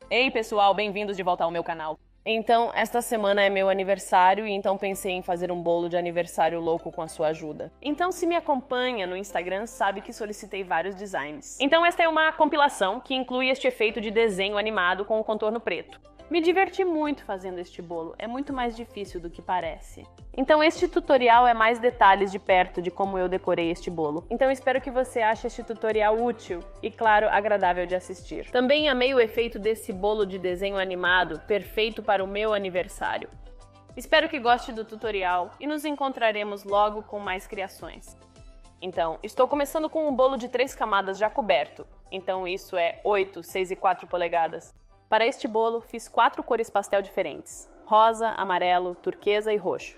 Ei pessoal, bem-vindos de volta ao meu canal. Então, esta semana é meu aniversário e então pensei em fazer um bolo de aniversário louco com a sua ajuda. Então, se me acompanha no Instagram, sabe que solicitei vários designs. Então, esta é uma compilação que inclui este efeito de desenho animado com o contorno preto. Me diverti muito fazendo este bolo, é muito mais difícil do que parece. Então este tutorial é mais detalhes de perto de como eu decorei este bolo. Então espero que você ache este tutorial útil e, claro, agradável de assistir. Também amei o efeito desse bolo de desenho animado, perfeito para o meu aniversário. Espero que goste do tutorial e nos encontraremos logo com mais criações. Então, estou começando com um bolo de 3 camadas já coberto. Então isso é 8, 6 e 4 polegadas. Para este bolo, fiz 4 cores pastel diferentes: rosa, amarelo, turquesa e roxo.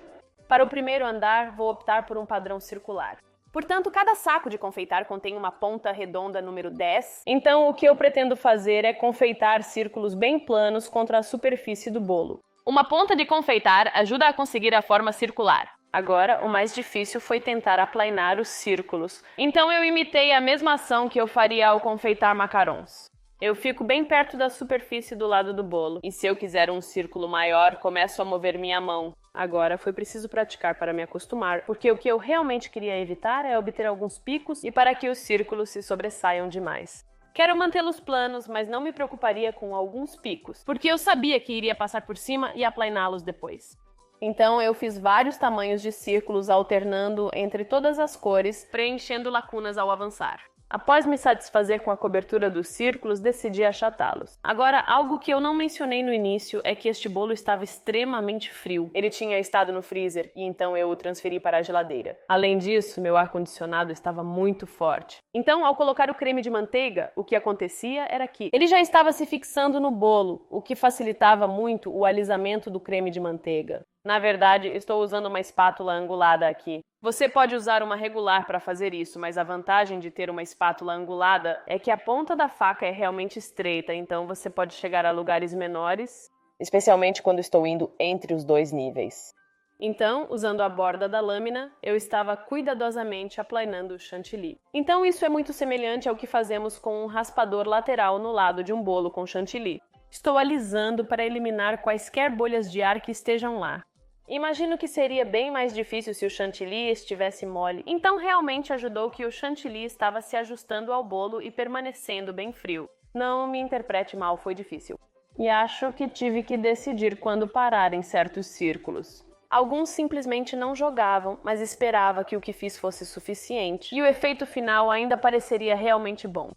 Para o primeiro andar, vou optar por um padrão circular. Portanto, cada saco de confeitar contém uma ponta redonda número 10. Então, o que eu pretendo fazer é confeitar círculos bem planos contra a superfície do bolo. Uma ponta de confeitar ajuda a conseguir a forma circular. Agora, o mais difícil foi tentar aplainar os círculos. Então, eu imitei a mesma ação que eu faria ao confeitar macarons. Eu fico bem perto da superfície do lado do bolo, e se eu quiser um círculo maior, começo a mover minha mão. Agora, foi preciso praticar para me acostumar, porque o que eu realmente queria evitar é obter alguns picos e para que os círculos se sobressaiam demais. Quero mantê-los planos, mas não me preocuparia com alguns picos, porque eu sabia que iria passar por cima e aplainá-los depois. Então eu fiz vários tamanhos de círculos alternando entre todas as cores, preenchendo lacunas ao avançar. Após me satisfazer com a cobertura dos círculos, decidi achatá-los. Agora, algo que eu não mencionei no início é que este bolo estava extremamente frio. Ele tinha estado no freezer e então eu o transferi para a geladeira. Além disso, meu ar-condicionado estava muito forte. Então, ao colocar o creme de manteiga, o que acontecia era que ele já estava se fixando no bolo, o que facilitava muito o alisamento do creme de manteiga. Na verdade, estou usando uma espátula angulada aqui. Você pode usar uma regular para fazer isso, mas a vantagem de ter uma espátula angulada é que a ponta da faca é realmente estreita, então você pode chegar a lugares menores, especialmente quando estou indo entre os dois níveis. Então, usando a borda da lâmina, eu estava cuidadosamente aplainando o chantilly. Então isso é muito semelhante ao que fazemos com um raspador lateral no lado de um bolo com chantilly. Estou alisando para eliminar quaisquer bolhas de ar que estejam lá. Imagino que seria bem mais difícil se o chantilly estivesse mole, então realmente ajudou que o chantilly estava se ajustando ao bolo e permanecendo bem frio. Não me interprete mal, foi difícil. E acho que tive que decidir quando parar em certos círculos. Alguns simplesmente não jogavam, mas esperava que o que fiz fosse suficiente, e o efeito final ainda pareceria realmente bom.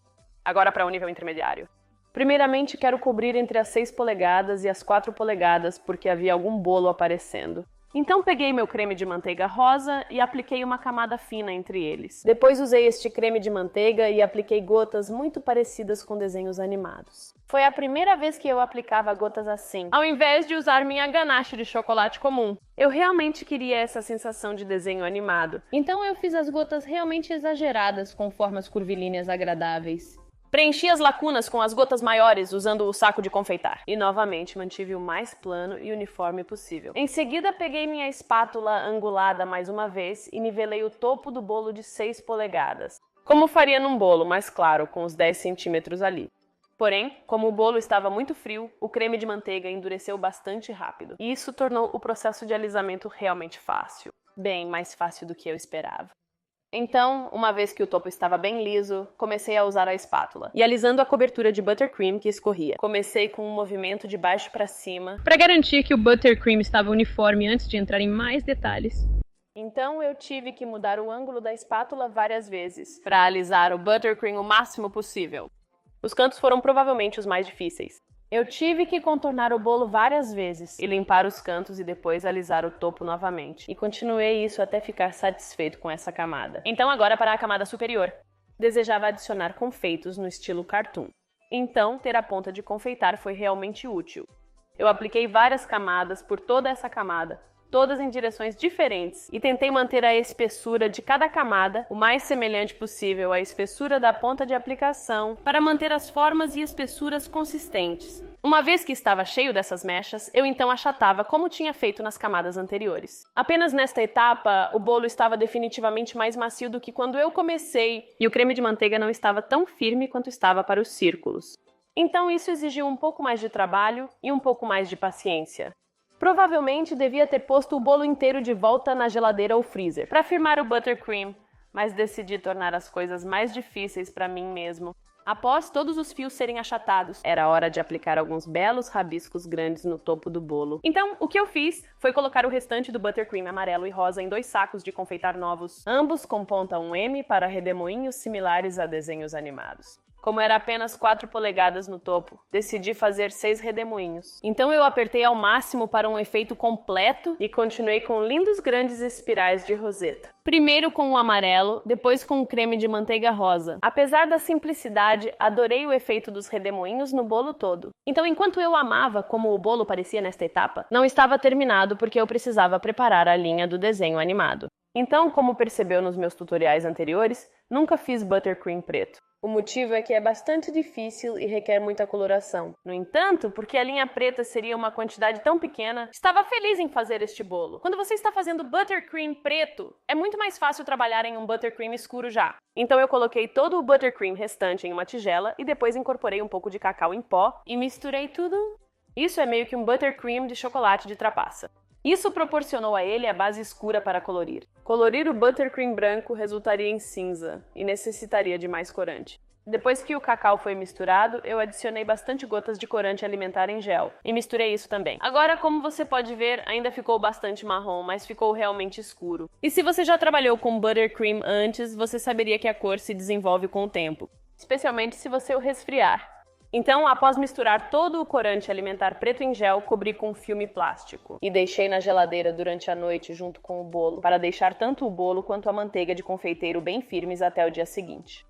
Agora para o nível intermediário. Primeiramente, quero cobrir entre as 6 polegadas e as 4 polegadas, porque havia algum bolo aparecendo. Então peguei meu creme de manteiga rosa e apliquei uma camada fina entre eles. Depois usei este creme de manteiga e apliquei gotas muito parecidas com desenhos animados. Foi a primeira vez que eu aplicava gotas assim, ao invés de usar minha ganache de chocolate comum. Eu realmente queria essa sensação de desenho animado. Então eu fiz as gotas realmente exageradas, com formas curvilíneas agradáveis. Preenchi as lacunas com as gotas maiores usando o saco de confeitar. E novamente mantive o mais plano e uniforme possível. Em seguida peguei minha espátula angulada mais uma vez e nivelei o topo do bolo de 6 polegadas. Como faria num bolo, mas claro, com os 10 centímetros ali. Porém, como o bolo estava muito frio, o creme de manteiga endureceu bastante rápido. E isso tornou o processo de alisamento realmente fácil. Bem mais fácil do que eu esperava. Então, uma vez que o topo estava bem liso, comecei a usar a espátula e alisando a cobertura de buttercream que escorria. Comecei com um movimento de baixo para cima para garantir que o buttercream estava uniforme antes de entrar em mais detalhes. Então eu tive que mudar o ângulo da espátula várias vezes para alisar o buttercream o máximo possível. Os cantos foram provavelmente os mais difíceis. Eu tive que contornar o bolo várias vezes e limpar os cantos e depois alisar o topo novamente. E continuei isso até ficar satisfeito com essa camada. Então agora para a camada superior. Desejava adicionar confeitos no estilo cartoon. Então ter a ponta de confeitar foi realmente útil. Eu apliquei várias camadas por toda essa camada, todas em direções diferentes, e tentei manter a espessura de cada camada o mais semelhante possível à espessura da ponta de aplicação para manter as formas e espessuras consistentes. Uma vez que estava cheio dessas mechas, eu então achatava como tinha feito nas camadas anteriores. Apenas nesta etapa, o bolo estava definitivamente mais macio do que quando eu comecei, e o creme de manteiga não estava tão firme quanto estava para os círculos. Então isso exigiu um pouco mais de trabalho e um pouco mais de paciência. Provavelmente devia ter posto o bolo inteiro de volta na geladeira ou freezer para firmar o buttercream, mas decidi tornar as coisas mais difíceis para mim mesmo. Após todos os fios serem achatados, era hora de aplicar alguns belos rabiscos grandes no topo do bolo. Então, o que eu fiz foi colocar o restante do buttercream amarelo e rosa em 2 sacos de confeitar novos, ambos com ponta 1M para redemoinhos similares a desenhos animados. Como era apenas 4 polegadas no topo, decidi fazer 6 redemoinhos. Então eu apertei ao máximo para um efeito completo e continuei com lindos grandes espirais de roseta. Primeiro com o amarelo, depois com o creme de manteiga rosa. Apesar da simplicidade, adorei o efeito dos redemoinhos no bolo todo. Então, enquanto eu amava como o bolo parecia nesta etapa, não estava terminado porque eu precisava preparar a linha do desenho animado. Então, como percebeu nos meus tutoriais anteriores, nunca fiz buttercream preto. O motivo é que é bastante difícil e requer muita coloração. No entanto, porque a linha preta seria uma quantidade tão pequena, estava feliz em fazer este bolo. Quando você está fazendo buttercream preto, é muito mais fácil trabalhar em um buttercream escuro já. Então eu coloquei todo o buttercream restante em uma tigela e depois incorporei um pouco de cacau em pó e misturei tudo. Isso é meio que um buttercream de chocolate de trapaça. Isso proporcionou a ele a base escura para colorir. Colorir o buttercream branco resultaria em cinza e necessitaria de mais corante. Depois que o cacau foi misturado, eu adicionei bastante gotas de corante alimentar em gel e misturei isso também. Agora, como você pode ver, ainda ficou bastante marrom, mas ficou realmente escuro. E se você já trabalhou com buttercream antes, você saberia que a cor se desenvolve com o tempo, especialmente se você o resfriar. Então, após misturar todo o corante alimentar preto em gel, cobri com filme plástico e deixei na geladeira durante a noite junto com o bolo, para deixar tanto o bolo quanto a manteiga de confeiteiro bem firmes até o dia seguinte.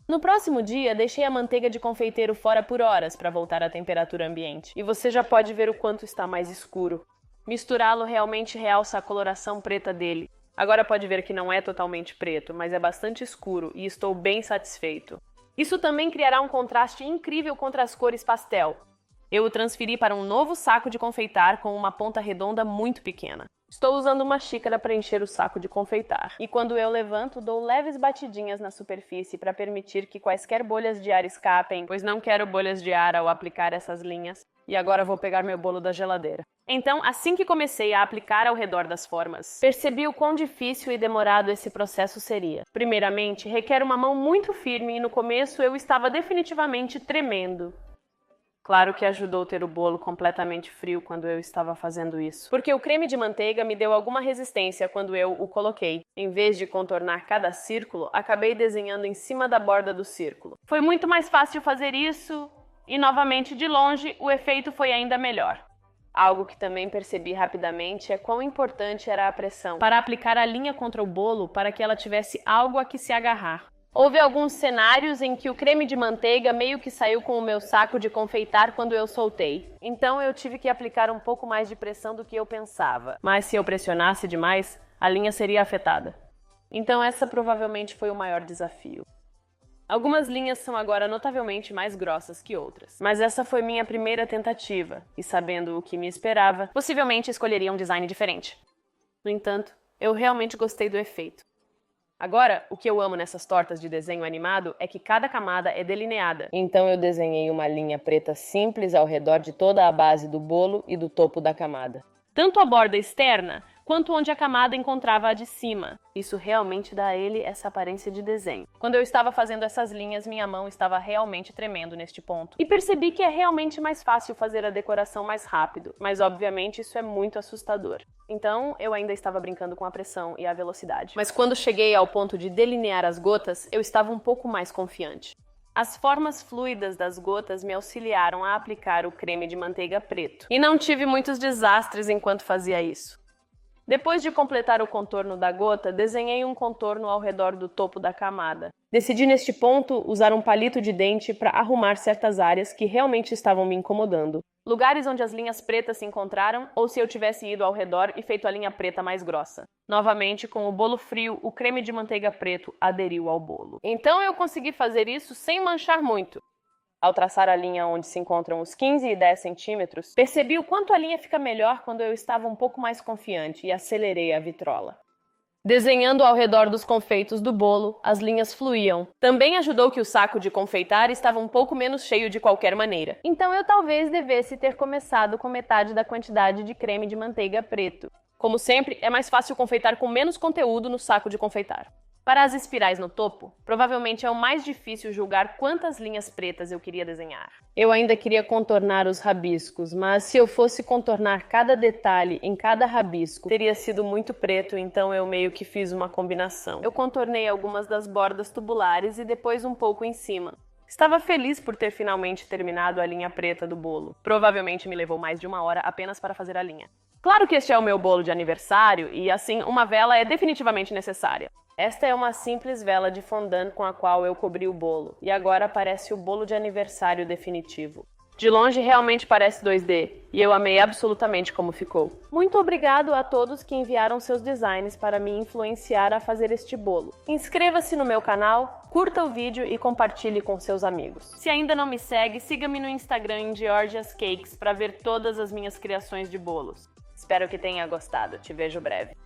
No próximo dia, deixei a manteiga de confeiteiro fora por horas para voltar à temperatura ambiente, e você já pode ver o quanto está mais escuro. Misturá-lo realmente realça a coloração preta dele. Agora pode ver que não é totalmente preto, mas é bastante escuro e estou bem satisfeito. Isso também criará um contraste incrível contra as cores pastel. Eu o transferi para um novo saco de confeitar com uma ponta redonda muito pequena. Estou usando uma xícara para encher o saco de confeitar. E quando eu levanto, dou leves batidinhas na superfície para permitir que quaisquer bolhas de ar escapem, pois não quero bolhas de ar ao aplicar essas linhas. E agora vou pegar meu bolo da geladeira. Então, assim que comecei a aplicar ao redor das formas, percebi o quão difícil e demorado esse processo seria. Primeiramente, requer uma mão muito firme e no começo eu estava definitivamente tremendo. Claro que ajudou ter o bolo completamente frio quando eu estava fazendo isso, porque o creme de manteiga me deu alguma resistência quando eu o coloquei. Em vez de contornar cada círculo, acabei desenhando em cima da borda do círculo. Foi muito mais fácil fazer isso e, novamente, de longe, o efeito foi ainda melhor. Algo que também percebi rapidamente é quão importante era a pressão para aplicar a linha contra o bolo para que ela tivesse algo a que se agarrar. Houve alguns cenários em que o creme de manteiga meio que saiu com o meu saco de confeitar quando eu soltei. Então eu tive que aplicar um pouco mais de pressão do que eu pensava. Mas se eu pressionasse demais, a linha seria afetada. Então essa provavelmente foi o maior desafio. Algumas linhas são agora notavelmente mais grossas que outras, mas essa foi minha primeira tentativa, e sabendo o que me esperava, possivelmente escolheria um design diferente. No entanto, eu realmente gostei do efeito. Agora, o que eu amo nessas tortas de desenho animado é que cada camada é delineada. Então eu desenhei uma linha preta simples ao redor de toda a base do bolo e do topo da camada. Tanto a borda externa, quanto onde a camada encontrava a de cima. Isso realmente dá a ele essa aparência de desenho. Quando eu estava fazendo essas linhas, minha mão estava realmente tremendo neste ponto. E percebi que é realmente mais fácil fazer a decoração mais rápido, mas obviamente isso é muito assustador. Então, eu ainda estava brincando com a pressão e a velocidade. Mas quando cheguei ao ponto de delinear as gotas, eu estava um pouco mais confiante. As formas fluidas das gotas me auxiliaram a aplicar o creme de manteiga preto. E não tive muitos desastres enquanto fazia isso. Depois de completar o contorno da gota, desenhei um contorno ao redor do topo da camada. Decidi neste ponto usar um palito de dente para arrumar certas áreas que realmente estavam me incomodando. Lugares onde as linhas pretas se encontraram, ou se eu tivesse ido ao redor e feito a linha preta mais grossa. Novamente, com o bolo frio, o creme de manteiga preto aderiu ao bolo. Então eu consegui fazer isso sem manchar muito. Ao traçar a linha onde se encontram os 15 e 10 centímetros, percebi o quanto a linha fica melhor quando eu estava um pouco mais confiante e acelerei a vitrola. Desenhando ao redor dos confeitos do bolo, as linhas fluíam. Também ajudou que o saco de confeitar estava um pouco menos cheio de qualquer maneira. Então eu talvez devesse ter começado com metade da quantidade de creme de manteiga preto. Como sempre, é mais fácil confeitar com menos conteúdo no saco de confeitar. Para as espirais no topo, provavelmente é o mais difícil julgar quantas linhas pretas eu queria desenhar. Eu ainda queria contornar os rabiscos, mas se eu fosse contornar cada detalhe em cada rabisco, teria sido muito preto, então eu meio que fiz uma combinação. Eu contornei algumas das bordas tubulares e depois um pouco em cima. Estava feliz por ter finalmente terminado a linha preta do bolo. Provavelmente me levou mais de 1 hora apenas para fazer a linha. Claro que este é o meu bolo de aniversário e, assim, uma vela é definitivamente necessária. Esta é uma simples vela de fondant com a qual eu cobri o bolo, e agora parece o bolo de aniversário definitivo. De longe realmente parece 2D, e eu amei absolutamente como ficou. Muito obrigado a todos que enviaram seus designs para me influenciar a fazer este bolo. Inscreva-se no meu canal, curta o vídeo e compartilhe com seus amigos. Se ainda não me segue, siga-me no Instagram em Georgia's Cakes para ver todas as minhas criações de bolos. Espero que tenha gostado. Te vejo breve.